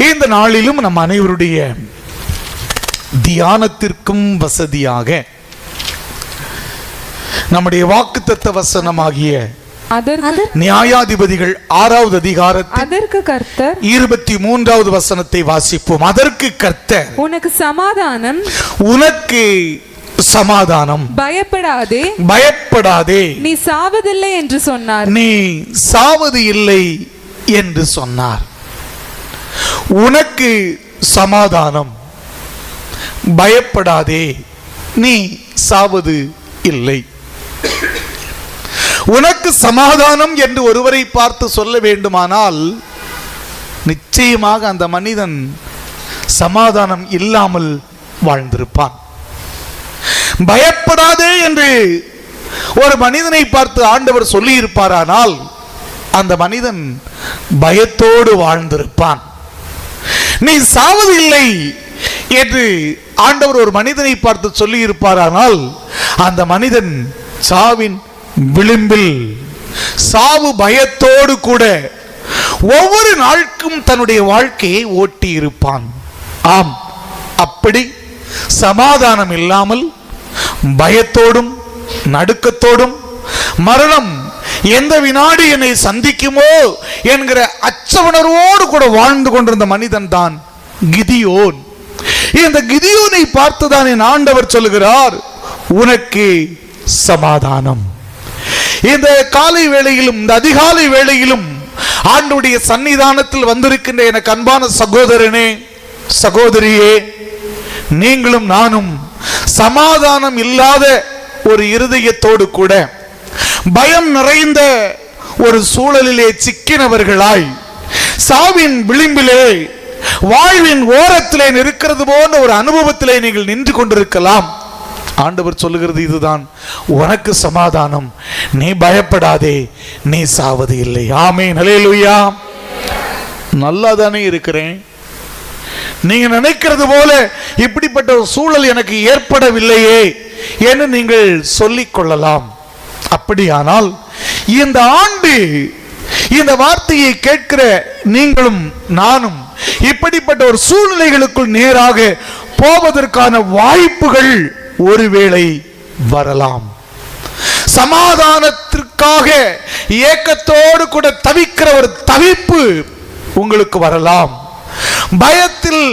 இந்த நாளிலும் நம் அனைவருடைய தியானத்திற்கும் வசதியாக நம்முடைய வாக்குத்தத்த வசனமாகிய நியாயாதிபதிகள் 6வது அதிகாரத்தில் அதற்கு கர்த்தர் 23வது வசனத்தை வாசிப்போம். அதற்கு கர்த்தர், உனக்கு சமாதானம், உனக்கு சமாதானம், பயப்படாதே, பயப்படாதே, நீ சாவதில்லை என்று சொன்னார். நீ சாவது இல்லை என்று சொன்னார். உனக்கு சமாதானம், பயப்படாதே, நீ சாவது இல்லை. உனக்கு சமாதானம் என்று ஒருவரை பார்த்து சொல்ல வேண்டுமானால் நிச்சயமாக அந்த மனிதன் சமாதானம் இல்லாமல் வாழ்ந்திருப்பான். பயப்படாதே என்று ஒரு மனிதனை பார்த்து ஆண்டவர் சொல்லி இருப்பாரானால் அந்த மனிதன் பயத்தோடு வாழ்ந்திருப்பான். நீ சாவதில்லை என்று ஆண்டவர் ஒரு மனிதனை பார்த்து சொல்லி இருப்பாரானால் அந்த மனிதன் சாவின் விளிம்பில், சாவு பயத்தோடு கூட ஒவ்வொரு நாளுக்கும் தன்னுடைய வாழ்க்கையை ஓட்டி இருப்பான். ஆம், அப்படி சமாதானம் இல்லாமல் பயத்தோடும் நடுக்கத்தோடும் மரணம் எந்த வினாடி என்னை சந்திக்குமோ என்கிற அச்சவுணர்வோடு கூட வாழ்ந்து கொண்டிருந்த மனிதன் தான் கிதியோன். இந்த கிதியோனை பார்த்துதான் என் ஆண்டவர் சொல்லுகிறார், உனக்கு சமாதானம். இந்த காலை வேளையிலும் இந்த அதிகாலை வேளையிலும் ஆண்டவருடைய சன்னிதானத்தில் வந்திருக்கின்ற எனக்கு அன்பான சகோதரனே, சகோதரியே, நீங்களும் நானும் சமாதானம் இல்லாத ஒரு இருதயத்தோடு கூட பயம் நிறைந்த ஒரு சூழலிலே சிக்கினவர்களாய் சாவின் விளிம்பிலே வாழ்வின் ஓரத்திலே நிற்கிறது போன்ற ஒரு அனுபவத்திலே நீங்கள் நின்று கொண்டிருக்கலாம். ஆண்டவர் சொல்லுகிறது இதுதான், உனக்கு சமாதானம், நீ பயப்படாதே, நீ சாவது இல்லை. ஆமென், ஹல்லேலூயா. நல்லா தானே இருக்கிறேன், நீங்க நினைக்கிறது போல இப்படிப்பட்ட ஒரு சூழல் எனக்கு ஏற்படவில்லையே என்று நீங்கள் சொல்லிக் கொள்ளலாம். அப்படியானால் இந்த ஆண்டு இந்த வார்த்தையை கேட்கிற நீங்களும் நானும் இப்படிப்பட்ட ஒரு சூழ்நிலைகளுக்குள் நேராக போவதற்கான வாய்ப்புகள் ஒருவேளை வரலாம். சமாதானத்திற்காக ஏக்கத்தோடு கூட தவிக்கிற ஒரு தவிப்பு உங்களுக்கு வரலாம். பயத்தில்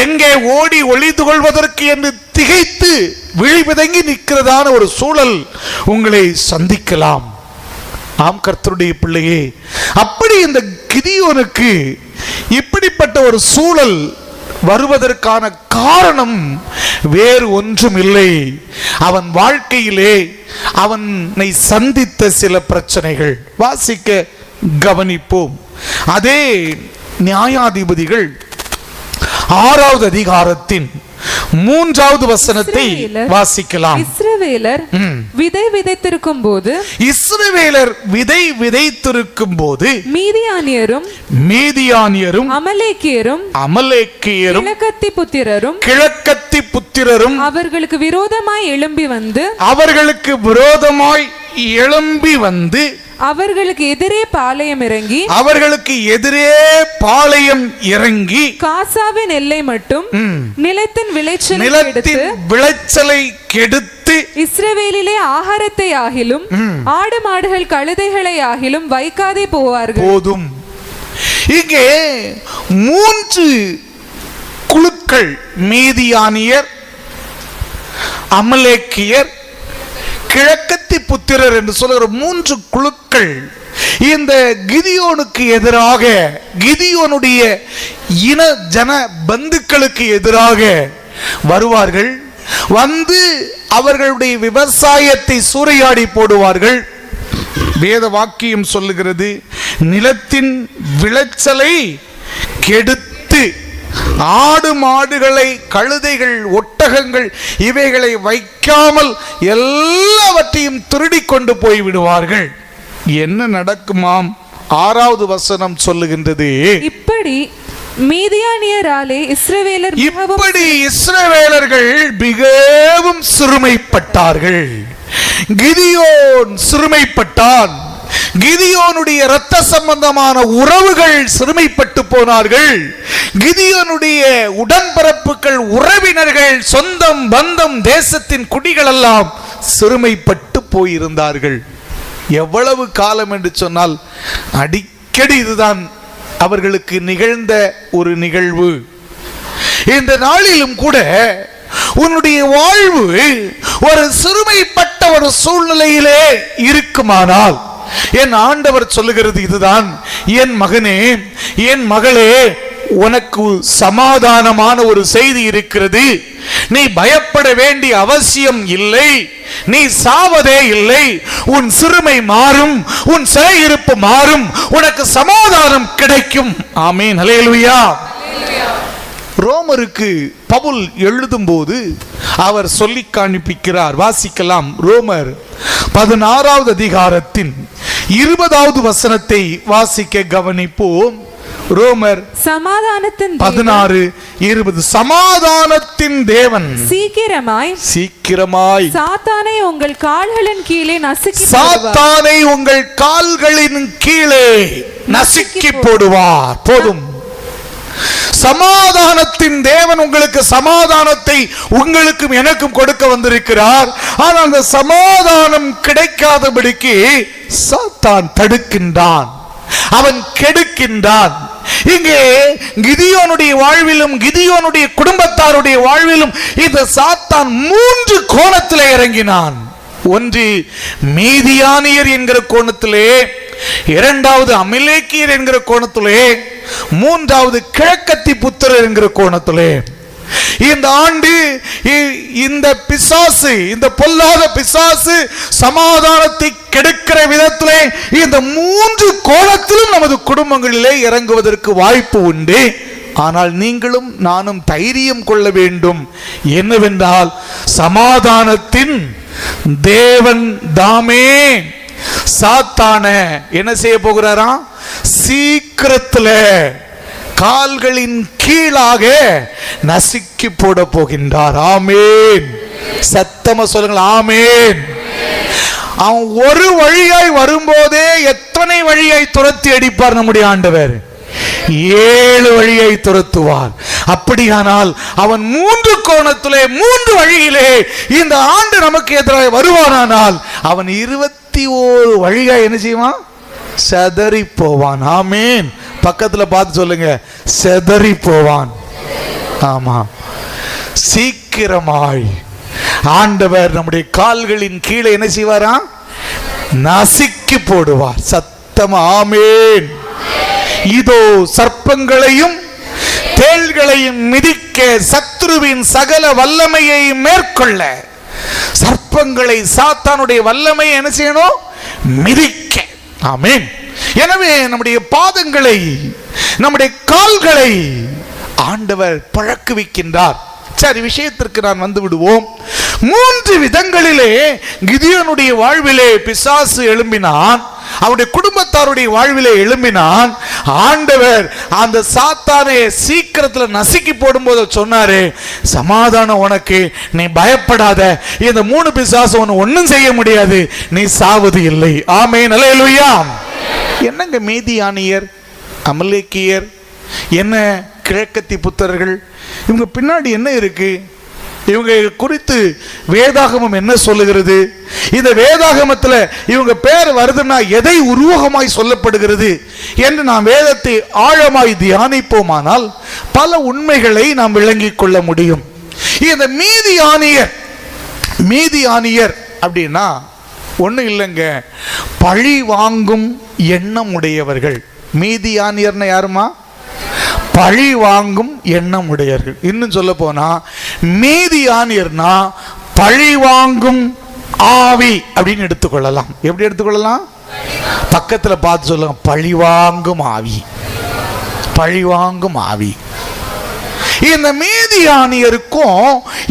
எங்கே ஓடி ஒளிந்து கொள்வதற்கு என்று திகைத்து விழிபிதங்கி நிற்கிறதான ஒரு சூழல் உங்களை சந்திக்கலாம். ஆம் கர்த்தருடைய பிள்ளையே, அப்படி இந்த கிதியோனுக்கு இப்படிப்பட்ட ஒரு சூழல் வருவதற்கான காரணம் வேறு ஒன்றும் இல்லை. அவன் வாழ்க்கையிலே அவனை சந்தித்த சில பிரச்சனைகள். வாசிக்க கவனிப்போம். அதே நியாயாதிபதிகள் 6வது அதிகாரத்தின் 3வது வசனத்தை வாசிக்கலாம். இஸ்ரவேலர் விதை விதைத்திருக்கும் போது, இஸ்ரவேலர் விதை விதைத்திருக்கும் போது மீதியானியரும் அமலேக்கியரும் கிழக்கத்தி புத்திரரும் அவர்களுக்கு விரோதமாய் எழும்பி வந்து அவர்களுக்கு எதிரே பாளையம் இறங்கி காசாவின் எல்லை மட்டும் நிலத்தின் விளைச்சலை கெடுத்து இஸ்ரவேலிலே ஆகாரத்தை ஆகிலும் ஆடு மாடுகள் கழுதைகளை ஆகிலும் வைக்காதே போவார்கள். போதும். இங்கே 3 குழுக்கள், மீதியானியர், அமலேக்கியர், கிழக்கத்தி புத்திரர் என்று சொல்லுகிற 3 குழுக்கள் இந்த கிதியோனுக்கு எதிராக, கிதியோனுடைய இன ஜன பந்துக்களுக்கு எதிராக வருவார்கள். வந்து அவர்களுடைய விவசாயத்தை சூறையாடி போடுவார்கள். வேத வாக்கியம் சொல்லுகிறது, நிலத்தின் விளைச்சலை கெடுத்து ஆடு மாடுகளை, கழுதைகள், ஒட்டகங்கள் இவைகளை வைக்காமல் எல்லாவற்றையும் திருடி கொண்டு போய் விடுவார்கள். என்ன நடக்குமாம்? 6வது வசனம் சொல்லுகின்றது, இப்படி மீதியானியராலே இஸ்ரவேலர்கள் மிகவும் சிறுமைப்பட்டார்கள். கிதியோன் சிறுமைப்பட்டான். கிதியோனுடைய இரத்த சம்பந்தமான உறவுகள் சிறுமைப்பட்டு போனார்கள். கிதியோனுடைய உடன்பிறப்புகள், உறவினர்கள், சொந்தம் பந்தம், தேசத்தின் குடிகள் எல்லாம் சிறுமைப்பட்டு போயிருந்தார்கள். எவ்வளவு காலம் என்று சொன்னால் அடிக்கடி இதுதான் அவர்களுக்கு நிகழ்ந்த ஒரு நிகழ்வு. இந்த நாளிலும் கூட உன்னுடைய வாழ்வு ஒரு சிறுமைப்பட்ட ஒரு சூழ்நிலையிலே இருக்குமானால், என் ஆண்டவர் சொல்லுகிறது இதுதான், என் மகனே, என் மகளே, உனக்கு சமாதானமான ஒரு செய்தி இருக்கிறது. நீ பயப்பட வேண்டிய அவசியம் இல்லை. நீ சாவதே இல்லை. உன் சிறுமை மாறும், உன் சிறையிருப்பு மாறும், உனக்கு சமாதானம் கிடைக்கும். ஆமென், ஹல்லேலூயா. ரோமருக்கு பவுல் எழுதும் போது அவர் சொல்லி காண்பிக்கிறார். வாசிக்கலாம். ரோமர் 16வது அதிகாரத்தின் 20வது வசனத்தை வாசிக்க கவனிப்போம். ரோமர் சமாதானத்தின் 16:20. சமாதானத்தின் தேவன் சீக்கிரமாய் சாத்தானை உங்கள் கால்களின் கீழே நசுக்கி சாத்தானை உங்கள் கால்களின் கீழே நசுக்கி போடுவார். போதும். சமாதானத்தின் தேவன் உங்களுக்கு சமாதானத்தை உங்களுக்கும் எனக்கும் கொடுக்க வந்திருக்கிறார். ஆனால் அந்த சமாதானம் கிடைக்காதபடிக்கு சாத்தான் தடுக்கின்றான், அவன் கெடுக்கின்றான். இங்கே கிதியோனுடைய வாழ்விலும் கிதியோனுடைய குடும்பத்தாருடைய வாழ்விலும் இந்த சாத்தான் 3 கோணத்திலே இறங்கினான். ஒன்று மீதியானியர் என்கிற கோணத்திலே, இரண்டாவது அமிலேக்கியர் என்கிற கோணத்திலே, மூன்றாவது கிழக்கத்தி புத்திரர் என்கிற கோணத்திலே. இந்த ஆண்டு இந்த பிசாசு, இந்த பொல்லாத பிசாசு சமாதானத்தை கெடுக்கிற விதத்திலே இந்த 3 கோணத்திலும் நமது குடும்பங்களிலே இறங்குவதற்கு வாய்ப்பு உண்டு. ஆனால் நீங்களும் நானும் தைரியம் கொள்ள வேண்டும். என்னவென்றால் சமாதானத்தின் தேவன் தாமே சாத்தான என்ன செய்ய போகிறாரா? சீக்கிரத்தில் கால்களின் கீழாக நசுக்கி போட போகின்றார். ஆமேன். சத்தமா சொல்லுங்கள், ஆமேன். அவன் ஒரு வழியாய் வரும்போதே எத்தனை வழியாய் துரத்தி அடிப்பார் நம்முடைய ஆண்டவர்? 7 வழியை துரத்துவார். அப்படியானால் அவன் 3 கோணத்திலே 3 வழியிலே இந்த ஆண்டு நமக்கு எதிராக வருவானால் அவன் 21 வழியா என்ன செய்வான்? செதறி போவான். ஆமேன். பக்கத்துல பார்த்து சொல்லுங்க, செதறி போவான். ஆமா, சீக்கிரமாய் ஆண்டவர் நம்முடைய கால்களின் கீழே என்ன செய்வாரா? நசுக்கி போடுவார். சத்தமா ஆமேன். இதோ சர்ப்பங்களையும் தேள்களையும் மிதிக்க, சத்ருவின் சகல வல்லமையை மேற்கொள்ள. சர்ப்பங்களை, சாத்தானுடைய வல்லமை என்ன செய்யணும்? மிதிக்க. ஆமென். எனவே நம்முடைய பாதங்களை, நம்முடைய கால்களை ஆண்டவர் பழக்குவிக்கின்றார். சரி, விஷயத்திற்கு நான் வந்து விடுவோம். 3 விதங்களிலே கிதியோனுடைய வாழ்விலே பிசாசு எழும்பினான், அவருடைய குடும்பத்தாருடைய வாழ்விலே எழும்பினான். ஆண்டவர் அந்த சாத்தானை சீக்கிரத்தில் நசுக்கி போடும்போது சொன்னாரு, சமாதானம் உனக்கு, நீ பயப்படாத, இந்த 3 பிசாசு உன்னை ஒன்னும் செய்ய முடியாது, நீ சாவது இல்லை. ஆமென், அல்லேலூயா. என்னங்க மீதியானியர், அமலேக்கியர், என்ன கிழக்கத்தி புத்திரர்கள், இவங்க பின்னாடி என்ன இருக்கு? இவங்க குறித்து வேதாகமம் என்ன சொல்லுகிறது? இந்த வேதாகமத்தில் இவங்க பேர் வருதுன்னா எதை உருவகமாய் சொல்லப்படுகிறது என்று நாம் வேதத்தை ஆழமாய் தியானிப்போமானால் பல உண்மைகளை நாம் விளங்கிக் கொள்ள முடியும். இந்த மீதியானியர் அப்படின்னா ஒன்றும் இல்லைங்க, பழி வாங்கும் எண்ணம் உடையவர்கள். மீதியானியர்னா யாருமா? பழி வாங்கும் எண்ணம் உடையவர்கள். இன்னும் சொல்ல போனா மீதியானியர்னா பழி வாங்கும் ஆவி அப்படின்னு எடுத்துக்கொள்ளலாம். எப்படி எடுத்துக்கொள்ளலாம்? பக்கத்துல பார்த்து சொல்லுங்க, பழி வாங்கும் ஆவி, பழி வாங்கும் ஆவி. இந்த மீதியானியருக்கும்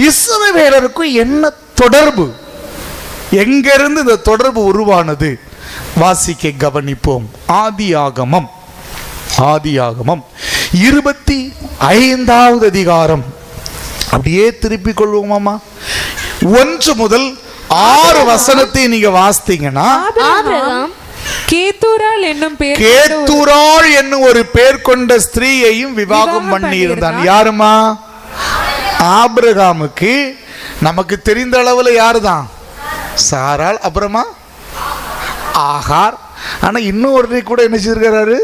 இஸ்ரவேலருக்கும் என்ன தொடர்பு? எங்கிருந்து இந்த தொடர்பு உருவானது? வாசிக்க கவனிப்போம். ஆதியாகமம் 25வது அதிகாரம். அப்படியே திருப்பிக் கொள்வோமாமா. 1 முதல் 6 வசனத்தை நீங்க வாசித்தீங்கன்னா, கேத்தூராள் என்னும் பேர் கேத்தூராள் என்னும் ஒரு பேர் கொண்ட ஸ்திரீயையும் விவாகம் பண்ணி இருந்தான். யாருமா? ஆபிரகாமுக்கு நமக்கு தெரிந்த அளவுல யாருதான்? சாராள், அப்புறமா ஆகார். ஆனா இன்னும் ஒரு கூட என்ன செய்திருக்கிறாரு?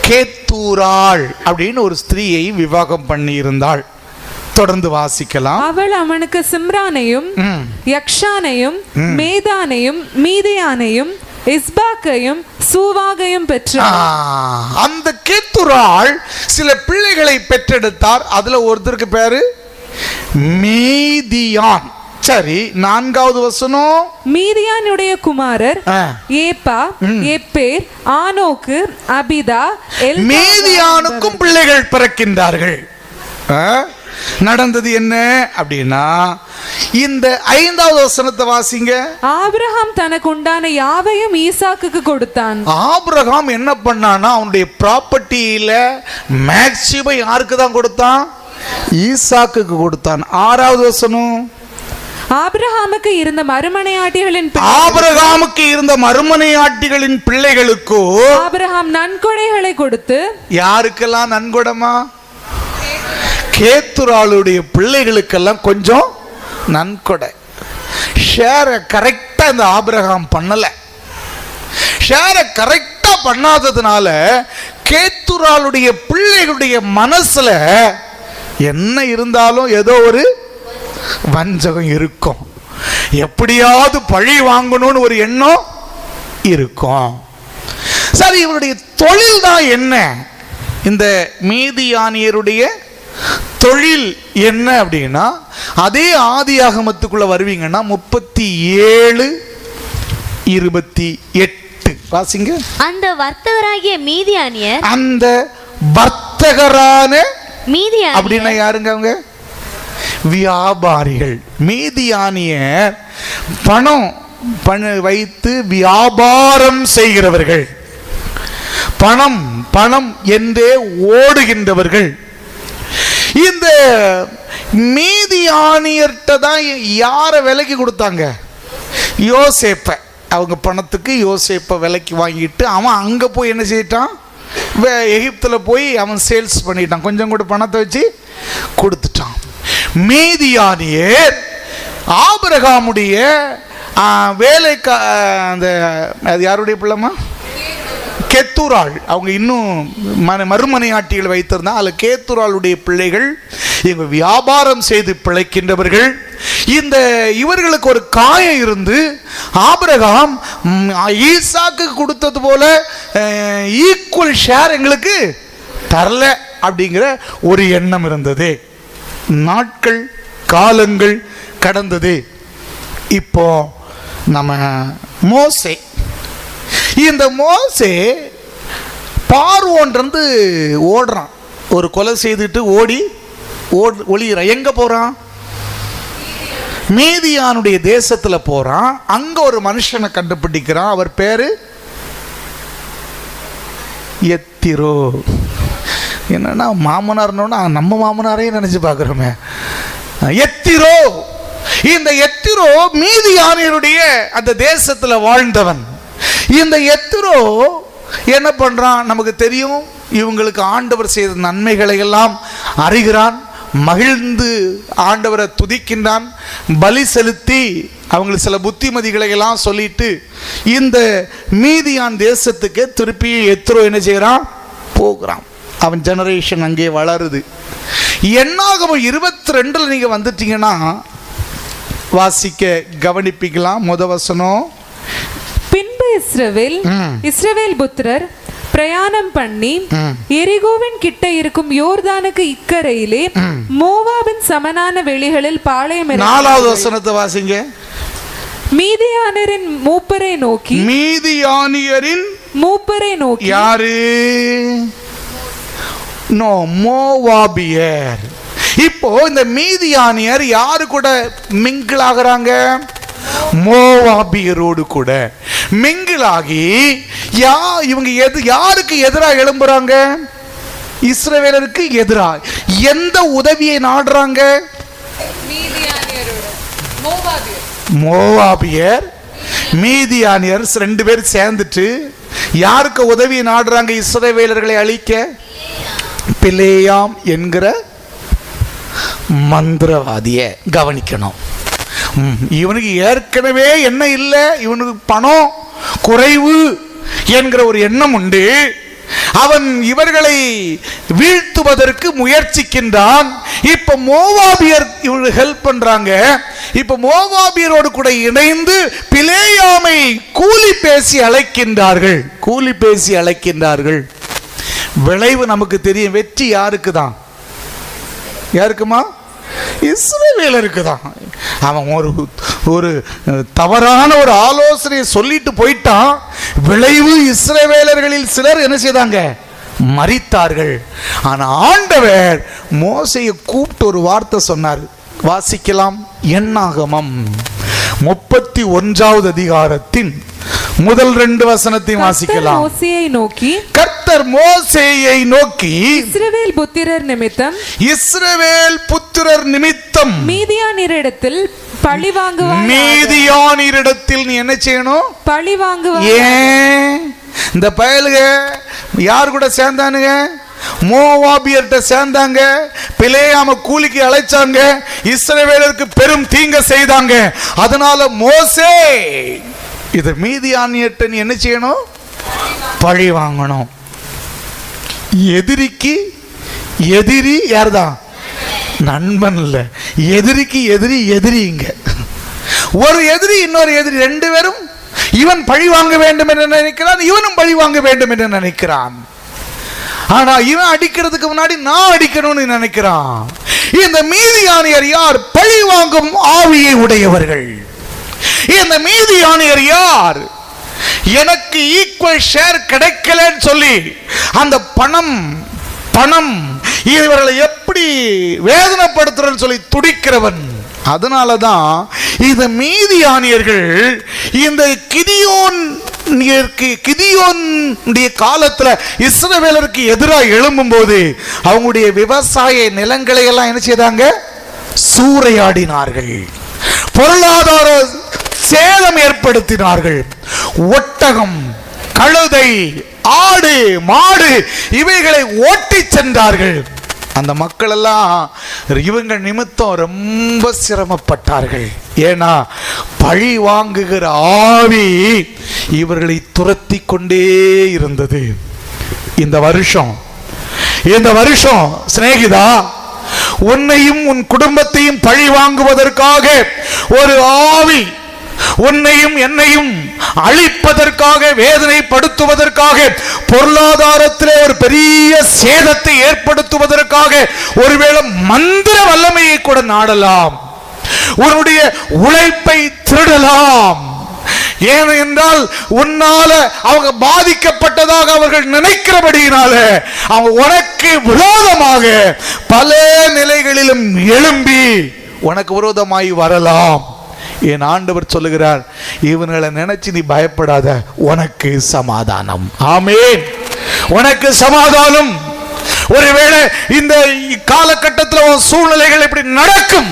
கேத்தூராள் அப்படின்னு ஒரு ஸ்திரீயை விவாகம் பண்ணி இருந்தாள். தொடர்ந்து வாசிக்கலாம். அவள் அவனுக்கு சிம்ரானையும் யக்ஷானையும் மேதானையும் மீதியானையும் இஸ்பாக்கையும் சூவாகையும் பெற்றாள். அந்த கேத்தூராள் சில பிள்ளைகளை பெற்றெடுத்தார். அதுல ஒருத்தருக்கு பேரு மீதியான். சரி, 4வது வசனம். மீதியானுடைய குமாரர் ஏப்பா, எப்பேர், ஆனோக்கு, அபிதா. மீதியானுக்கும் பிள்ளைகள் பிறக்கின்றார்கள். நடந்தது என்ன அப்படின்னா, இந்த 5வது வசனத்தை வாசிங்க. ஆபிரகாம் தனக்கு உண்டான யாவையும் ஈசாக்குக்கு கொடுத்தான். ஆபிரகாம் என்ன பண்ணானா, அவனுடைய ப்ராப்பர்ட்டியில மேக்ஸிமம் யாருக்கு தான் கொடுத்தான்? ஈசாக்குக்கு கொடுத்தான். 6வது வசனம். ஆபிரகாமுக்கு இருந்த மறுமனையாட்டிகளின் பிள்ளைகளுக்கோ ஆபிரகாம் நன்கொடைகளை கொடுத்து. யாருக்கெல்லாம் நன்கொடமா? கேத்துராளுடைய பிள்ளைகளுக்கெல்லாம் கொஞ்சம் நன்கொடை. ஷேரை கரெக்டா இந்த ஆபிரகாம் பண்ணல. ஷேரை கரெக்டா பண்ணாததுனால கேத்துராளுடைய பிள்ளைகளுடைய மனசுல என்ன இருந்தாலும் ஏதோ ஒரு வஞ்சகம் இருக்கும். எப்படியாவது பழி வாங்கணும்னு ஒரு எண்ணம் இருக்கும். சரி, இவருடைய தொழில் தான் என்ன? இந்த மீதியானியருடைய தொழில் என்ன அப்படின்னா, அதே ஆதியாகமத்துக்குள்ள வருவீங்கன்னா 37:28 வாசிங்க. அந்த வர்த்தகராகிய மீதியானியர், அந்த வர்த்தகரான மீதியானியர் அப்படின்னா யாருங்க? அவங்க வியாபாரிகள். மீதியானியர் பணம் வைத்து வியாபாரம் செய்கிறவர்கள், பணம் பணம் என்றே ஓடுகின்றவர்கள். இந்த மீதியானியர்கிட்ட தான் யாரை விலைக்கு கொடுத்தாங்க? யோசேப்பை. அவங்க பணத்துக்கு யோசேப்பை விலைக்கு வாங்கிட்டு அவன் அங்கே போய் என்ன செய்யிட்டான்? எகிப்தில் போய் அவன் சேல்ஸ் பண்ணிட்டான். கொஞ்சம் கூட பணத்தை வச்சு கொடுத்துட்டான். மீதியானியர் ஆபிரகாமுடைய வேலைக்கு அந்த அது யாருடைய பிள்ளைமா? கேத்தூராள். அவங்க இன்னும் மறுமனையாட்டிகள் வைத்திருந்தா அதில் கேத்தூராளுடைய பிள்ளைகள். இவங்க வியாபாரம் செய்து பிழைக்கின்றவர்கள். இந்த இவர்களுக்கு ஒரு காயம் இருந்து ஆபிரகாம் ஈசாக்கு கொடுத்தது போல ஈக்குவல் ஷேர் எங்களுக்கு தரல அப்படிங்கிற ஒரு எண்ணம் இருந்தது. நாட்கள் காலங்கள் கடந்தது. இப்போ நம்ம மோசே, இந்த மோசே பார்வோன்றது ஓடுறான். ஒரு கொலை செய்துட்டு ஒளிகிறான். எங்க போறான்? மீதியானுடைய தேசத்துல போறான். அங்க ஒரு மனுஷனை கண்டுபிடிக்கிறான். அவர் பேரு எத்திரோ. என்னன்னா மாமனார்னோன்னா நம்ம மாமனாரையும் நினைச்சு பார்க்கிறோமே. எத்திரோ. இந்த எத்திரோ மீதியானியருடைய அந்த தேசத்துல வாழ்ந்தவன். இந்த எத்திரோ என்ன பண்றான்? நமக்கு தெரியும். இவங்களுக்கு ஆண்டவர் செய்த நன்மைகளை எல்லாம் அறிகிறான். மகிழ்ந்து ஆண்டவரை துதிக்கின்றான். பலி செலுத்தி அவங்களுக்கு சில புத்திமதிகளை எல்லாம் சொல்லிட்டு இந்த மீதியான் தேசத்துக்கு திருப்பி எத்திரோ என்ன செய்யறான்? போகிறான். அவன் ஜெனரேஷன் அங்கே வளருது. என்னாகமம் 22 நீங்க வந்துட்டீங்கன்னா வாசிக்க கவனிப்பிக்கலாம். முதவசனம். பின்பு இஸ்ரவேல் புத்திரர் பிரயாணம் பண்ணி எரிகோவின் கிட்ட இருக்கும் யோர்தானுக்கு இக்கரையிலே மோவாபின் சமனான வெளிகளில் பாளையம். 4வது வசனத்தை வாசிங்க. மீதியானியரின் மூப்பரை நோக்கி. மீதியானியரின் மூப்பரை நோக்கி. யாரு? நோ, மோவாபியர். இப்போ இந்த மீதியானியர் யாரு கூட மிங்கிள் ஆகுறாங்க? மோவாபியரோடு கூட மிங்கிளாகி இவங்க யாருக்கு எதிராக எழும்புறாங்க? இஸ்ரவேலருக்கு எதிராக. எந்த உதவியை நாடுறாங்க? மோவாபியர் மீதியானியர் 2 பேர் சேர்ந்துட்டு யாருக்கு உதவி நாடுறாங்க இஸ்ரவேலர்களை அழிக்க? பிலேயாம் என்கிற மந்திரவாதிய கவனிக்கணும். இவனுக்கு ஏற்கனவே என்ன இல்லை, இவனுக்கு பணம் குறைவு என்கிற ஒரு எண்ணம் உண்டு. அவன் இவர்களை வீழ்த்துவதற்கு முயற்சிக்கின்றான். இப்ப மோவாபியர் இவங்களுக்கு ஹெல்ப் பண்றாங்க. இப்ப மோவாபியரோடு கூட இணைந்து பிலேயாமை கூலி பேசி அழைக்கின்றார்கள். விளைவு நமக்கு தெரியும். வெற்றி யாருக்கு தான்? யாருக்குமா? இஸ்ரவேலருக்கு தான். அவன் ஒரு தவறான ஒரு ஆலோசனையை சொல்லிட்டு போயிட்டான். விளைவு இஸ்ரவேலர்களில் சிலர் என்ன செய்தாங்க? மரித்தார்கள். ஆனா ஆண்டவர் மோசேயை கூப்பிட்டு ஒரு வார்த்தை சொன்னார். வாசிக்கலாம். என்னாகமம் 31வது அதிகாரத்தின் முதல் 2 வசனத்தையும் வாசிக்கலாம். கர்த்தர் மோசேயை நோக்கி இஸ்ரவேல் புத்திரர் நிமித்தம் மீதியானிடத்தில் நீ என்ன செய்யணும்? பழி வாங்குவாய். ஏன் இந்த பயலுக யார் கூட சேர்ந்தானுங்க? மோவாபியர்ட்ட சேர்ந்தாங்க. பிலேயாம கூலிக்கு அழைச்சாங்க. இஸ்ரவேலருக்கு பெரும் தீங்க செய்தாங்க. அதனால மோசே இது மீதியானியர்ட்ட நீ என்ன செய்யணும்? பழி வாங்கணும். எதிரிக்கு எதிரி யார்தான்? நண்பன் இல்ல, எதிரிக்கு எதிரிங்க. ஒரு எதிரி இன்னொரு எதிரி, 2 பேரும் இவன் பழி வாங்க வேண்டும் என்று நினைக்கிறான், இவனும் பழி வாங்க வேண்டும் என்று நினைக்கிறான். ஆனா இவன் அடிக்கிறதுக்கு முன்னாடி நான் அடிக்கணும்னு நினைக்கிறான். இந்த மீதியானியர் யார்? பழி வாங்கும் ஆவியை உடையவர்கள். இந்த மீதியானியர் யார்? எனக்கு ஈக்குவல் ஷேர் கிடைக்கலன்னு சொல்லி அந்த பணம் இவர்களை எப்படி வேதனைப்படுத்துறன்னு சொல்லி துடிக்கிறவன். அதனாலதான் இந்த மீதியானியர்கள் இந்த கிதியோனுடைய காலத்துல இஸ்ரவேலருக்கு எதிராக எழும்பும் போது அவங்களுடைய விவசாய நிலங்களை எல்லாம் என்ன செய்தாங்க? சூறையாடினார்கள். பொருளாதார சேதம் ஏற்படுத்தினார்கள். ஒட்டகம், கழுதை, ஆடு, மாடு இவைகளை ஓட்டி சென்றார்கள். அந்த மக்கள் எல்லாம் இவங்க நிமித்தம் ரொம்ப சிரமப்பட்டார்கள். ஏன்னா பழி வாங்குகிற ஆவி இவர்களை துரத்தி கொண்டே இருந்தது. இந்த வருஷம் சிநேகிதா, உன்னையும் உன் குடும்பத்தையும் பழி வாங்குவதற்காக ஒரு ஆவி உன்னையும் என்னையும் அழிப்பதற்காக, வேதனைப்படுத்துவதற்காக, பொருளாதாரத்திலே ஒரு பெரிய சேதத்தை ஏற்படுத்துவதற்காக ஒருவேளை மந்திர வல்லமையை கூட நாடலாம். உன்னுடைய உழைப்பை திருடலாம். ஏனென்றால் உன்னால அவங்க பாதிக்கப்பட்டதாக அவர்கள் நினைக்கிறபடியினால அவங்க உனக்கு விரோதமாக பல நிலைகளிலும் எழும்பி உனக்கு விரோதமாய் வரலாம். என் ஆண்டவர் சொல்லுகிறார், இவங்களை நினைச்சு நீ பயப்படாத, உனக்கு சமாதானம். ஆமென். உனக்கு சமாதானம். ஒருவேளை இந்த காலகட்டத்தில் சூழ்நிலைகள் இப்படி நடக்கும்,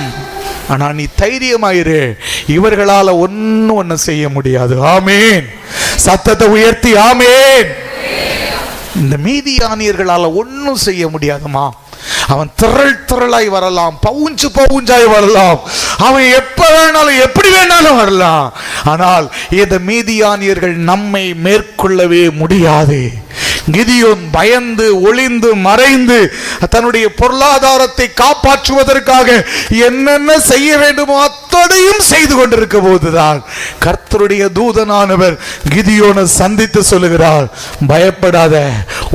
ஆனா நீ தைரியமாயிரு. இவர்களால ஒன்னு செய்ய முடியாது. ஆமென். சத்தத்தை உயர்த்தி ஆமென். இந்த மீதியானியர்களால ஒன்னும் செய்ய முடியாதுமா. அவன் திரளாய் வரலாம், பவுஞ்சாய் வரலாம், அவன் எப்ப வேணாலும் எப்படி வேணாலும் வரலாம். ஆனால் இந்த மீதியானியர்கள் நம்மை மேற்கொள்ளவே முடியாது. கிதியோன் பயந்து ஒளிந்து மறைந்து தன்னுடைய பொருளாதாரத்தை காப்பாற்றுவதற்காக என்னென்ன செய்ய வேண்டுமோ அத்தனையும் செய்து கொண்டிருக்க போதுதான் கர்த்தருடைய தூதனானவர் கிதியோனை சந்தித்து சொல்லுகிறார், பயப்படாத,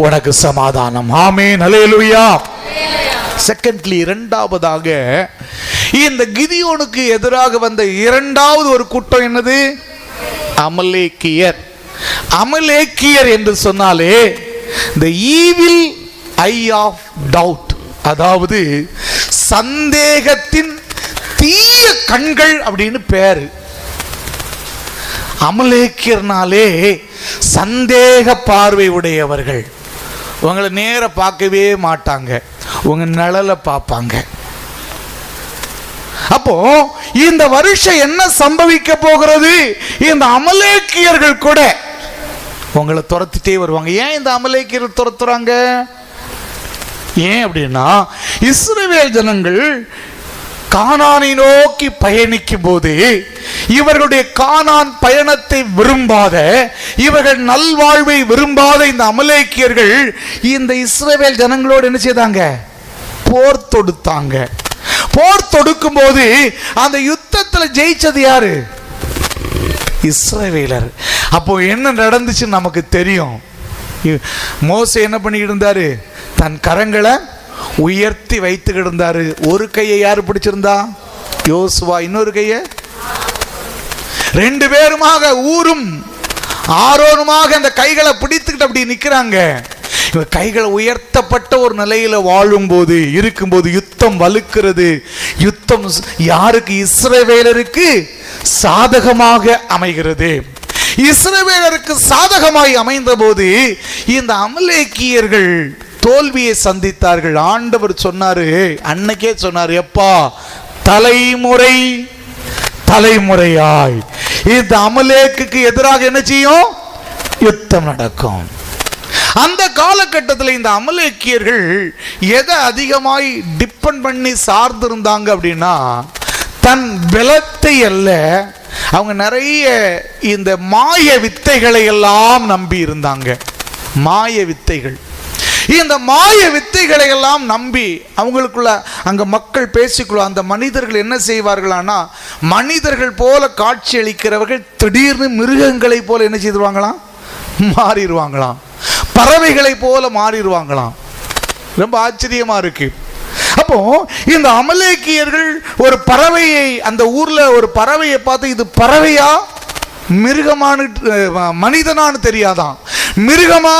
உனக்கு சமாதானம். ஆமென். அல்லேலூயா. செகண்ட்லி, இரண்டாவதாக இந்த கிதியோனுக்கு எதிராக வந்த இரண்டாவது ஒரு கூட்டம் என்னது? அமலேக்கியர். அமலேக்கியர் என்று சொன்னாலே the evil eye of doubt, அதாவது சந்தேகத்தின் தீய கண்கள் அப்படின்னு பேரு. அமலேக்கியர்னாலே சந்தேக பார்வை உடையவர்கள். உங்களை நேர பார்க்கவே மாட்டாங்க, உங்க நிழலை பார்ப்பாங்க. அப்போ இந்த வருஷம் என்ன சம்பவிக்க போகிறது? இந்த அமலேக்கியர்கள் கூட உங்களை துரத்திட்டே வருவாங்க. ஏன் இந்த அமலேக்கியர்கள் துரத்துறாங்க? ஏன் அப்படின்னா, இஸ்ரவேல் ஜனங்கள் கானானை நோக்கி பயணிக்கும் போது இவர்களுடைய கானான் பயணத்தை விரும்பாத, இவர்கள் நல்வாழ்வை விரும்பாத இந்த அமலேக்கியர்கள் இந்த இஸ்ரவேல் ஜனங்களோடு என்ன செய்தாங்க? போர் தொடுத்தாங்க. போர் தொடுக்கும் போது அந்த யுத்தத்தில் ஜெயிச்சது யாரு? இஸ்ரவேலர். அப்போ என்ன நடந்துச்சுன்னு நமக்கு தெரியும். மோசே என்ன பண்ணிக்கிட்டு இருந்தாரு? தன் கரங்களை உயர்த்தி வைத்துக்கிட்டு இருந்தாரு. ஒரு கையை யாரு பிடிச்சிருந்தா? யோசுவா. இன்னொரு கையை ரெண்டு பேருமாக ஊரும் ஆரோனுமாக அந்த கைகளை பிடித்துக்கிட்டு அப்படி நிற்கிறாங்க. கைகளை உயர்த்தப்பட்ட ஒரு நிலையில வாழும் போது இருக்கும்போது யுத்தம் வலுக்கிறது. யுத்தம் யாருக்கு? இஸ்ரவேலருக்கு சாதகமாக அமைகிறது. இஸ்ரவேலருக்கு சாதகமாய் அமைந்த போது இந்த அமலேக்கியர்கள் தோல்வியை சந்தித்தார்கள். ஆண்டவர் சொன்னாரு, அன்னைக்கே சொன்னாரு, எப்பா தலைமுறை தலைமுறையாய் இந்த அமலேக்குக்கு எதிராக என்ன செய்யும்? யுத்தம் நடக்கும். அந்த காலகட்டத்தில் இந்த அமலேக்கியர்கள் எதை அதிகமாய் டிபெண்ட் பண்ணி சார்ந்திருந்தாங்க அப்படின்னா, தன் பலத்தை அல்ல, அவங்க நிறைய இந்த மாய வித்தைகளை எல்லாம் நம்பி இருந்தாங்க. மாய வித்தைகள். இந்த மாய வித்தைகளை எல்லாம் நம்பி அவங்களுக்குள்ள அங்க மக்கள் பேசிக்குள்ள அந்த மனிதர்கள் என்ன செய்வார்களானா, மனிதர்கள் போல காட்சி அளிக்கிறவர்கள் திடீர்னு மிருகங்களை போல என்ன செய்திருவாங்களாம்? மாறிடுவாங்களாம். பறவைகளை போல மாறிடுவாங்களாம். ரொம்ப ஆச்சரியமா இருக்கு. அப்போ இந்த அமலேக்கியர்கள் ஒரு பறவையை, அந்த ஊர்ல ஒரு பறவையை பார்த்து இது பறவையா மிருகமானு மனிதனான்னு தெரியாதான், மிருகமா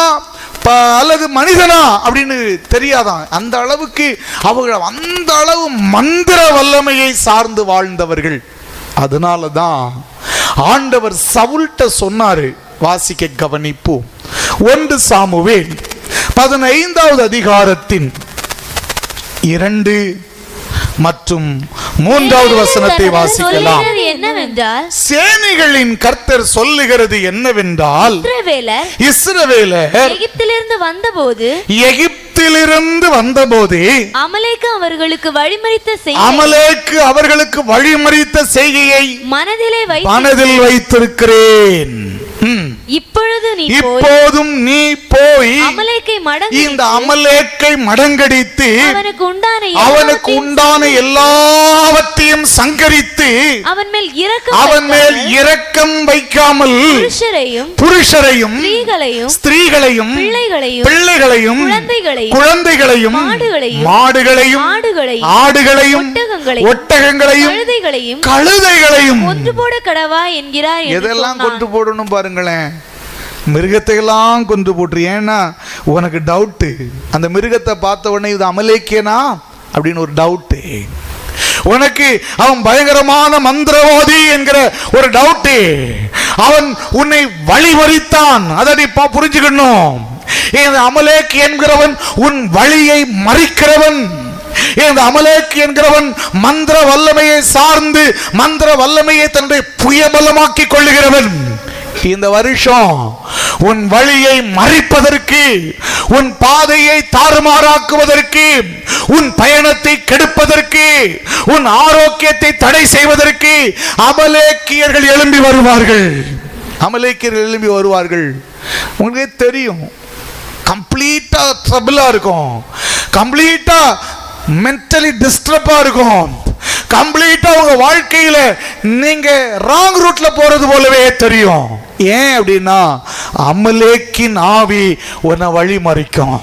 அல்லது மனிதனா அப்படின்னு தெரியாதான். அந்த அளவுக்கு அவர்கள் அந்த அளவு மந்திர வல்லமையை சார்ந்து வாழ்ந்தவர்கள். அதனால தான் ஆண்டவர் சவுல்ட்ட சொன்னாரு, வாசிக்க கவனிப்போம். 1 சாமுவேல் 15வது அதிகாரத்தின் 2 மற்றும் 3வது வசனத்தை வாசிக்கலாம். சேனைகளின் கர்த்தர் சொல்லுகிறது என்னவென்றால், இஸ்ரவேலர் எகிப்திலிருந்து வந்தபோது அமலேக்கு அவர்களுக்கு வழிமறித்த செய்கையை மனதில் வைத்திருக்கிறேன். இப்போதும் நீ போய் இந்த அமலேக்கை மடங்கடித்து அவனுக்கு உண்டான எல்லாவற்றையும் சங்கரித்து அவன் மேல் இரக்கம் வைக்காமல் புருஷரையும் ஸ்திரீகளையும் பிள்ளைகளையும் குழந்தைகளையும் மாடுகளையும் ஆடுகளையும் ஒட்டகங்களையும் கழுதைகளையும் கொன்று போட கடவா என்கிறார். எதெல்லாம் கொன்று போடணும் பாருங்களேன். மிருகத்தை எல்லாம் கொன்று போட்டு. ஏன்னா உனக்கு டவுட்டு, அந்த மிருகத்தை பார்த்த உடனே இது அமலேக்கியனா அப்படின்னு ஒரு டவுட்டு உனக்கு. அவன் பயங்கரமான மந்திரவாதி என்கிற ஒரு டவுட்டு. அவன் உன்னை வழிமறித்தான், அதை நீ புரிஞ்சுக்கணும். இந்த அமலேக் என்கிறவன் உன் வழியை மறிக்கிறவன். இந்த அமலேக் என்கிறவன் மந்திர வல்லமையை சார்ந்து மந்திர வல்லமையை தன்னுடைய புயபலமாக்கி கொள்ளுகிறவன். இந்த வருஷம் உன் வழியை மறிப்பதற்கு, உன் பாதையை தாறுமாறாக்குவதற்கு, உன் பயணத்தை கெடுப்பதற்கு, உன் ஆரோக்கியத்தை தடை செய்வதற்கு அமலேக்கியர்கள் எழும்பி வருவார்கள். அமலேக்கியர்கள் எழும்பி வருவார்கள். உங்களுக்கே தெரியும், கம்ப்ளீட்டா ட்ரபிளா இருக்கும், கம்ப்ளீட்டா மென்டலி டிஸ்டர்பா இருக்கும், கம்ப்ளீட்டா உங்க வாழ்க்கையில நீங்க ராங் ரூட்ல போறது போலவே தெரியும். ஏன் அப்படின்னா அமலேக்கின் ஆவி உன்னை வழி மறிக்கும்.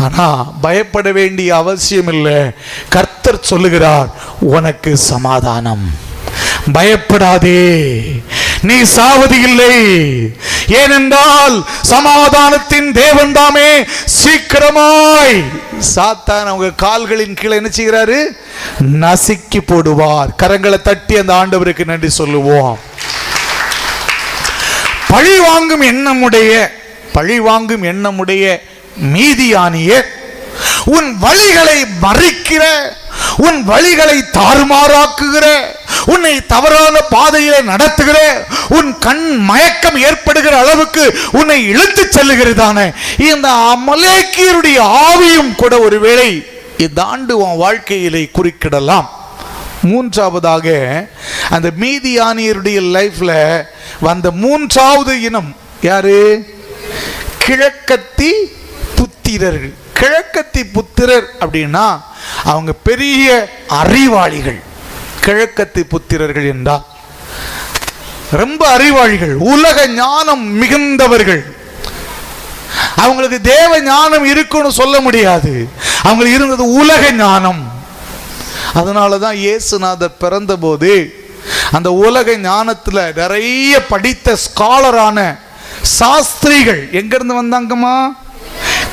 ஆனா பயப்பட வேண்டிய அவசியம் இல்லை. கர்த்தர் சொல்லுகிறார், உனக்கு சமாதானம், பயப்படாதே, நீ சாவது இல்லை. ஏனென்றால் சமாதானத்தின் தேவன் தாமே சீக்கிரமாய் சாத்தான் அவங்க கால்களின் கீழே என்ன செய்கிறாரு? நசுக்கி போடுவார். கரங்களை தட்டி அந்த ஆண்டவருக்கு நன்றி சொல்லுவோம். பழி வாங்கும் எண்ணமுடைய மீதியானிய, உன் வழிகளை மறிக்கிற, உன் வழிகளை தாறுமாறாக்குகிற, உன்னை தவறான பாதையிலே நடத்துகிற, உன் கண் மயக்கம் ஏற்படுகிற அளவுக்கு உன்னை இழுத்து செல்லுகிறதானே இந்த அமலேக்கியருடைய ஆவியும் கூட ஒருவேளை இதாண்டு உன் வாழ்க்கையிலே குறுக்கிடலாம். மூன்றாவதாக அந்த மீதியானியருடைய லைஃப்ல வந்த மூன்றாவது இனம் யாரு? கிழக்கத்தி புத்திரர்கள். கிழக்கத்தி புத்திரர் அப்படின்னா அவங்க பெரிய அறிவாளிகள். கிழக்கத்தி புத்திரர்கள் என்றால் ரொம்ப அறிவாளிகள், உலக ஞானம் மிகுந்தவர்கள். அவங்களுக்கு தேவ ஞானம் இருக்குன்னு சொல்ல முடியாது, அவங்களுக்கு இருந்தது உலக ஞானம். அதனாலதான் இயேசுநாதர் பிறந்த போது அந்த உலக ஞானத்துல நிறைய படித்த ஸ்காலரான சாஸ்திரிகள் எங்கிருந்து வந்தாங்கம்மா?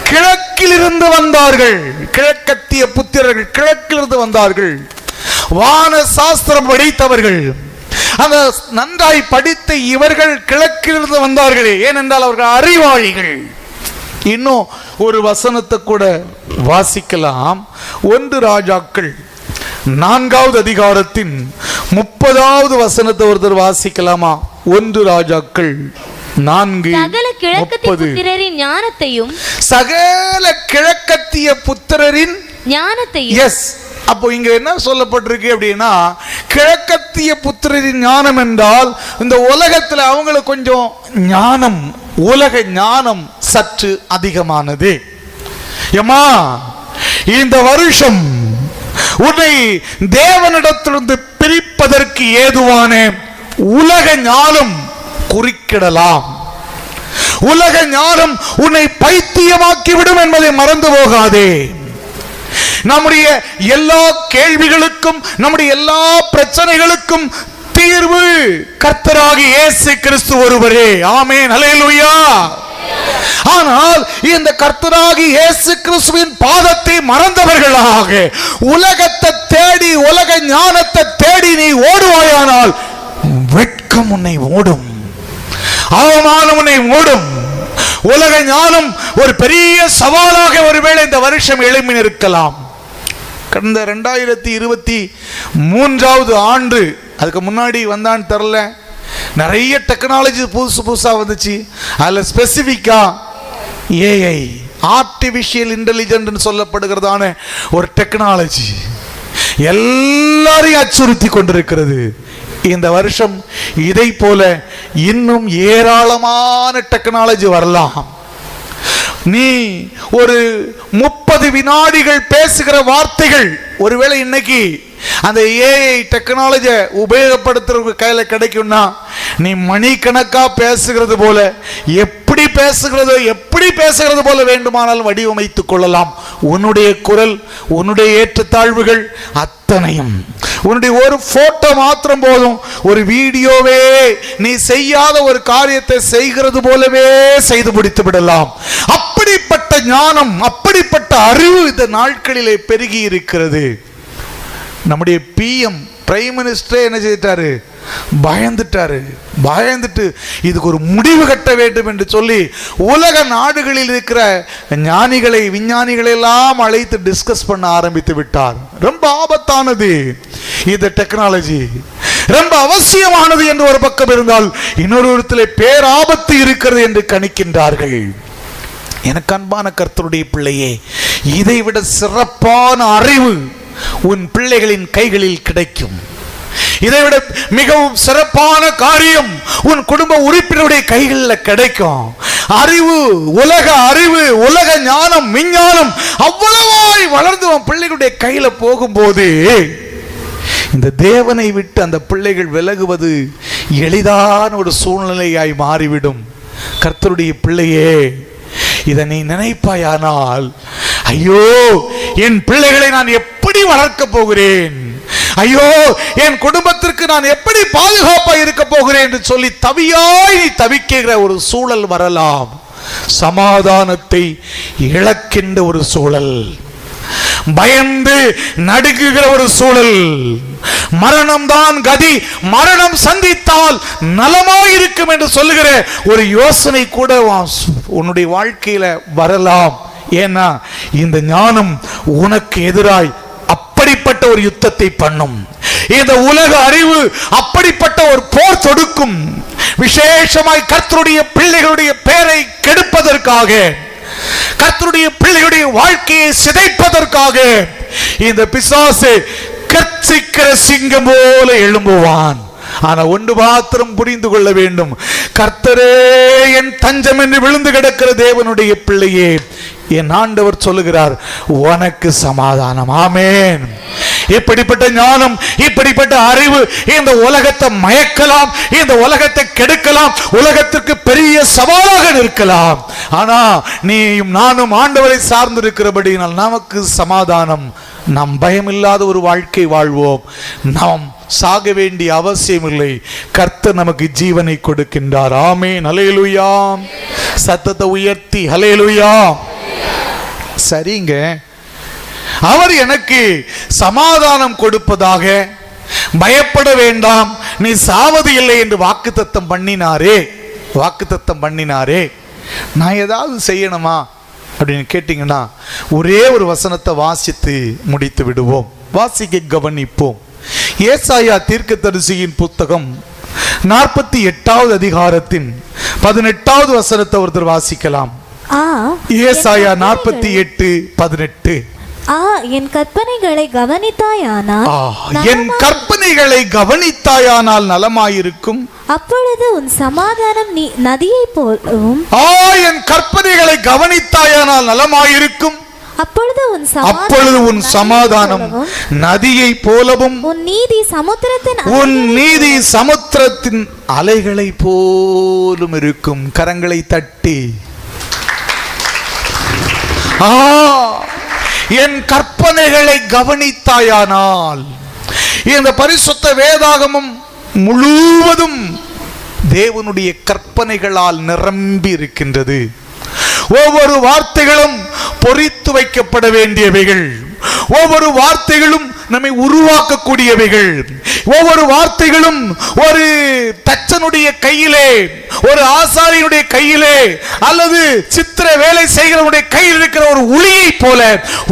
கிழக்கிலிருந்து வந்தார்கள். கிழக்கத்திய புத்திரர்கள் கிழக்கிலிருந்து வந்தார்கள். வான சாஸ்திரம் படித்தவர்கள். அந்த நன்றாய் படித்த இவர்கள் கிழக்கிலிருந்து வந்தார்களே, ஏனென்றால் அவர்கள் அறிவாளிகள். இன்னும் ஒரு வசனத்தை கூட வாசிக்கலாம். 1 ராஜாக்கள் 4வது அதிகாரத்தின் 30வது வசனத்தை ஒருத்தர் வாசிக்கலாமா? 1 ராஜாக்கள் 4:30. சகல கிழக்கத்திய புத்திரரின் ஞானத்தையும். எஸ், அப்போ இங்க என்ன சொல்லப்பட்டிருக்கு அப்படின்னா, கிழக்கத்திய புத்திரரின் ஞானம் என்றால் இந்த உலகத்துல அவங்களுக்கு கொஞ்சம் ஞானம், உலக ஞானம் சற்று அதிகமானது. ஏமா, இந்த வருஷம் உன்னை தேவனிடத்திலிருந்து பிரிப்பதற்கு ஏதுவான உலக ஞானம் குறுக்கிடலாம். உலக ஞானம் உன்னை பைத்தியமாக்கி விடும் என்பதை மறந்து போகாதே. நம்முடைய எல்லா கேள்விகளுக்கும், நம்முடைய எல்லா பிரச்சனைகளுக்கும் தீர்வு கர்த்தராகிய இயேசு கிறிஸ்து ஒருவரே. ஆமென், ஹல்லேலூயா. ஆனால் இந்த கர்த்தராகிய இயேசு கிறிஸ்துவின் பாதத்தை மறந்தவர்களாக உலகத்தை தேடி, உலக ஞானத்தை தேடி நீ ஓடுவாயானால் வெட்கம் உன்னை ஓடும், அவமானம் உன்னை ஓடும். உலக ஞானம் ஒரு பெரிய சவாலாக ஒருவேளை இந்த வருஷம் எழும்பி இருக்கலாம். கடந்த 2023வது ஆண்டு, அதுக்கு முன்னாடி வந்தான்னு தெரியல, நிறைய டெக்னாலஜி புதுசா வந்துச்சு. அதில் ஸ்பெசிஃபிக்கா ஏஐ, ஆர்டிபிஷியல் இன்டெலிஜென்ஸ் சொல்லப்படுகிறதான ஒரு டெக்னாலஜி எல்லாரையும் அச்சுறுத்தி கொண்டிருக்கிறது. இந்த வருஷம் இதை போல இன்னும் ஏராளமான டெக்னாலஜி வரலாம். நீ ஒரு 30 வினாடிகள் பேசுகிற வார்த்தைகள் ஒருவேளை இன்னைக்கு அந்த ஏஐ டெக்னாலஜி உபயோகப்படுத்துறவங்க கையில கிடைக்கும்னா, நீ மணிக்கணக்கா பேசுகிறது போல, எப்படி பேசுகிறது போல வேண்டுமானாலும் வடிவமைத்துக் கொள்ளலாம். உன்னுடைய குரல், உன்னுடைய ஏற்றத்தாழ்வுகள் அத்தனையும், உன்னுடைய ஒரு போட்டோ மாத்திரம் போதும், ஒரு வீடியோவே நீ செய்யாத ஒரு காரியத்தை செய்கிறது போலவே செய்து முடித்து விடலாம். அப்படிப்பட்ட ஞானம், அப்படிப்பட்ட அறிவு இந்த நாட்களிலே பெருகி இருக்கிறது. நம்முடைய பிரைம் மினிஸ்டரே என்ன செய்தாரு? பயந்துட்டு இதுக்கு ஒரு முடிவு கட்ட வேண்டும் என்று சொல்லி உலக நாடுகளில் இருக்கிற ஞானிகளை, விஞ்ஞானிகளை எல்லாம் அழைத்து டிஸ்கஸ் பண்ண ஆரம்பித்து விட்டார். ரொம்ப ஆபத்தானது இந்த டெக்னாலஜி, ரொம்ப அவசியமானது என்று ஒரு பக்கம் இருந்தால், இன்னொரு இடத்திலே பேராபத்து இருக்கிறது என்று கணிக்கின்றார்கள். எனக்கு அன்பான கர்த்தருடைய பிள்ளையே, இதைவிட சிறப்பான அறிவு உன் பிள்ளைகளின் கைகளில் கிடைக்கும். இதைவிட மிகவும் சிறப்பான காரியம் உன் குடும்ப உறுப்பினருடைய கைகளில் கிடைக்கும். அறிவு, உலக ஞானம், விஞ்ஞானம் அவ்வளவாய் வளர்ந்து உன் பிள்ளைகளுடைய கையில போகும்போது இந்த தேவனை விட்டு அந்த பிள்ளைகள் விலகுவது எளிதான ஒரு சூழ்நிலையாய் மாறிவிடும். கர்த்தருடைய பிள்ளையே, இதை நீ நினைப்பாயானால், ஐயோ என் பிள்ளைகளை நான் எப்படி வளர்க்க போகிறேன், ஐயோ என் குடும்பத்திற்கு நான் எப்படி பாதுகாப்பா இருக்க போகிறேன் என்று சொல்லி தவியாய் தவிக்கிற ஒரு சூழல் வரலாம். சமாதானத்தை இழக்கின்ற ஒரு சூழல், பயந்து நடுங்குகிற ஒரு சூழல், மரணம் தான் கதி, மரணம் சந்தித்தால் நலமாயிருக்கும் என்று சொல்லுகிற ஒரு யோசனை கூட உன்னுடைய வாழ்க்கையில வரலாம். ஏன்னா இந்த ஞானம் உனக்கு எதிராய் அப்படிப்பட்ட ஒரு யுத்தத்தை பண்ணும். இந்த உலக அறிவு அப்படிப்பட்ட ஒரு போர் தொடுக்கும். விசேஷமாய் கர்த்தருடைய பிள்ளைகளுடைய பெயரை கெடுப்பதற்காக, கர்த்தருடைய பிள்ளைகளுடைய வாழ்க்கையை சிதைப்பதற்காக இந்த பிசாசு கர்ச்சிக்கிற சிங்கம் போல எழும்புவான். ஆனா ஒன்று மாத்திரம் புரிந்து கொள்ள வேண்டும், கர்த்தரே என் தஞ்சம் என்று விழுந்து கிடக்கிற தேவனுடைய பிள்ளையே, என் ஆண்டவர் சொல்லுகிறார், உனக்கு சமாதானம். ஆமென். இப்படிப்பட்ட ஞானம், இப்படிப்பட்ட அறிவு இந்த உலகத்தை மயக்கலாம், இந்த உலகத்தை கெடுக்கலாம், உலகத்திற்கு பெரிய சவாலாக நிற்கலாம். ஆனா நீயும் நானும் ஆண்டவரை சார்ந்திருக்கிறபடியால் நமக்கு சமாதானம். நாம் பயமில்லாத ஒரு வாழ்க்கை வாழ்வோம். நாம் சாக வேண்டிய அவசியம் இல்லை. கர்த்தர் நமக்கு ஜீவனை கொடுக்கின்றார். ஆமென். ஹல்லேலூயா. சத்தத்தை உயர்த்தி ஹல்லேலூயா. சரிங்க, அவர் எனக்கு சமாதானம் கொடுப்பதாக, பயப்பட வேண்டாம், நீ சாவது இல்லை என்று வாக்குத்தத்தம் பண்ணினாரே. நான் ஏதாவது செய்யணுமா அப்படின்னு கேட்டீங்கன்னா ஒரே ஒரு வசனத்தை வாசித்து முடித்து விடுவோம். வாசிக்க கவனிப்போம். ஏசாயா தீர்க்கதரிசியின் புத்தகம் 48வது அதிகாரத்தின் 18வது வசனத்தை ஒருத்தர் வாசிக்கலாம். ஏசாயா 48:18. என் கற்பனைகளை கவனித்தாயானால் நலமாயிருக்கும். அப்பொழுது உன் சமாதானம் நதியை போலவும். என் கற்பனைகளை கவனித்தாயானால் நலமாயிருக்கும். அப்பொழுது உன் சமாதானம் நதியை போலவும், உன் நீதி சமுத்திரத்தின் அலைகளை போலும் இருக்கும். கரங்களை தட்டி என் கற்பனைகளை கவனித்தாயானால். இந்த பரிசுத்த வேதாகமம் முழுவதும் தேவனுடைய கற்பனைகளால் நிரம்பி இருக்கின்றது. ஒவ்வொரு வார்த்தைகளும் பொறித்து வைக்கப்பட வேண்டியவைகள், ஒவ்வொரு வார்த்தைகளும் நம்மை உருவாக்கக்கூடியவைகள், ஒவ்வொரு வார்த்தைகளும் ஒரு தச்சனுடைய கையிலே, ஒரு ஆசாரியுடைய கையிலே, அல்லது சித்திர வேலை செய்கிறவருடைய கையில் இருக்கிற ஒரு உளியை போல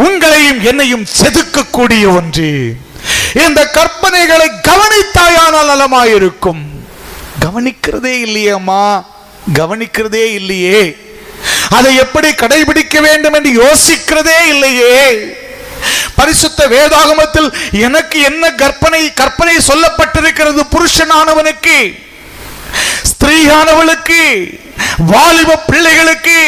உங்களையும் என்னையும் செதுக்கக்கூடிய ஒன்று. இந்த கற்பனைகளை கவனித்தாயானால் நலமாயிருக்கும். கவனிக்கிறதே இல்லையம்மா, கவனிக்கிறதே இல்லையே, அதை எப்படி கடைபிடிக்க வேண்டும் என்று யோசிக்கிறதே இல்லையே. பரிசுத்த வேதாகமத்தில் எனக்கு என்ன கற்பனை சொல்லப்பட்டிருக்கிறது? புருஷனானவனுக்கு, ஸ்திரீயானவளுக்கு, வாலிப பிள்ளைகளுக்கு,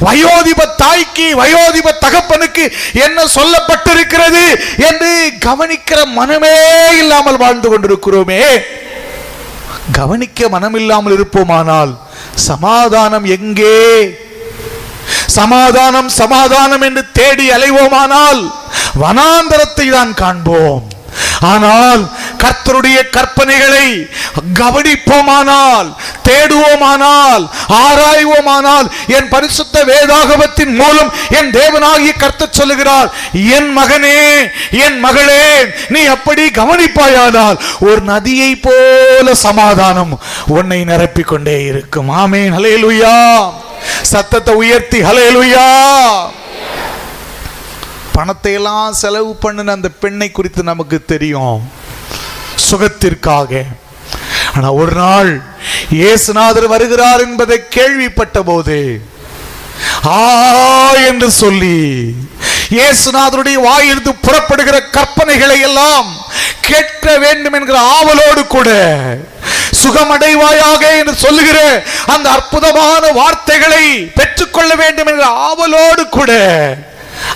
வயோதிப தாய்க்கு, வயோதிப தகப்பனுக்கு என்ன சொல்லப்பட்டிருக்கிறது என்று கவனிக்கிற மனமே இல்லாமல் வாழ்ந்து கொண்டிருக்கிறோமே. கவனிக்க மனமில்லாமல் இருப்போமானால் சமாதானம் எங்கே? சமாதானம் சமாதானம் என்று தேடி அலைவோமானால் வனாந்தரத்தை தான் காண்போம். ஆனால் கர்த்தருடைய கற்பனைகளை கவனிப்போமானால், தேடுவோமானால், ஆராய்வோமானால், என் பரிசுத்த வேதாகமத்தின் மூலம் என் தேவனாகிய கர்த்தர் சொல்லுகிறார், என் மகனே, என் மகளே, நீ அப்படி கவனிப்பாயானால் ஒரு நதியை போல சமாதானம் உன்னை நிரப்பிக் கொண்டே இருக்கும். ஆமென். ஹல்லேலூயா. சத்தத்தை உயர்த்தி ஹல்லேலூயா. பணத்தை எல்லாம் செலவு பண்ணின அந்த பெண்ணை குறித்து நமக்கு தெரியும், சுகத்திற்காக. ஆனா ஒரு நாள் இயேசுநாதர் வருகிறார் என்பதை கேள்விப்பட்ட போது என்று சொல்லி இயேசுநாதருடைய வாயிலிருந்து புறப்படுகிற கற்பனைகளை எல்லாம் கேட்க வேண்டும் என்கிற ஆவலோடு கூட, சுகமடைவாயாக என்று சொல்லுகிற அந்த அற்புதமான வார்த்தைகளை பெற்றுக்கொள்ள வேண்டும் என்கிற ஆவலோடு கூட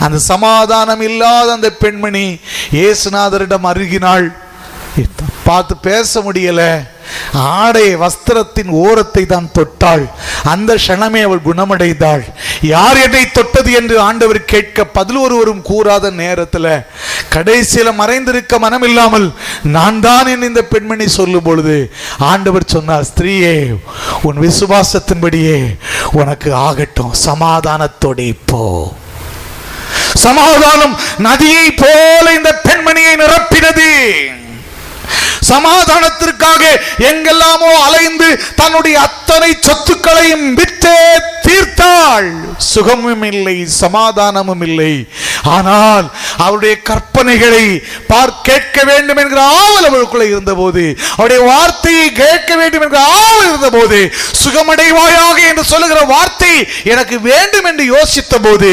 அந்த சமாதானம் இல்லாத அந்த பெண்மணி இயேசுநாதரிடம் அருகினாள். பார்த்து பேச முடியல, ஆடை வஸ்திரத்தின் ஓரத்தை தான் தொட்டாள். அந்த க்ஷணமே அவள் குணமடைந்தாள். யார் என்னை தொட்டது என்று ஆண்டவர் கேட்க பதில் ஒருவரும் கூறாத நேரத்தில் கடைசியில மறைந்திருக்க மனமில்லாமல் நான் தான் என்று இந்த பெண்மணி சொல்லும் பொழுது ஆண்டவர் சொன்னார், ஸ்திரீயே, உன் விசுவாசத்தின்படியே உனக்கு ஆகட்டும், சமாதானத்தோடு போ. சமாதானம் நதியை போல இந்த பெண்மணியை நிரப்பினது. சமாதானத்திற்காக எங்கெல்லாமோ அலைந்து தன்னுடைய அத்தனை சொத்துக்களையும் விற்றே தீர்த்தாள். சுகமும் இல்லை, சமாதானமும் இல்லை. ஆனால் அவருடைய கற்பனைகளை கேட்க வேண்டும் என்கிற ஆவல் அவளுக்குள்ள இருந்தபோது, அவருடைய வார்த்தையை கேட்க வேண்டும் என்கிற ஆவல் இருந்தபோது, சுகமடைவாயாக என்று சொல்லுகிற வார்த்தை எனக்கு வேண்டும் என்று யோசித்த போது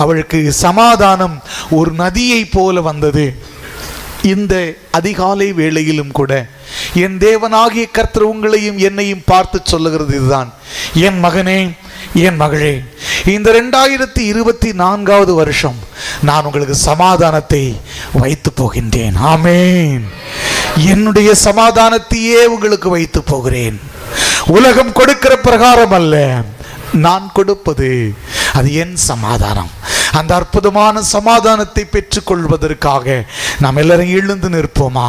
அவளுக்கு சமாதானம் ஒரு நதியை போல வந்தது. இந்த அதிகாலை வேளையிலும் கூட என் தேவனாகிய கர்த்தர் உங்களையும் என்னையும் பார்த்து சொல்லுகிறது இதுதான்: என் மகனே, என் மகளே, இந்த 2024வது வருஷம் நான் உங்களுக்கு சமாதானத்தை வைத்து போகின்றேன். ஆமென். என்னுடைய சமாதானத்தையே உங்களுக்கு வைத்து போகிறேன். உலகம் கொடுக்கிற பிரகாரம் அல்ல, நான் கொடுப்பது அது என் சமாதானம். அந்த அற்புதமான சமாதானத்தை பெற்றுக்கொள்வதற்காக நாம் எல்லாரும் எழுந்து நிற்போமா?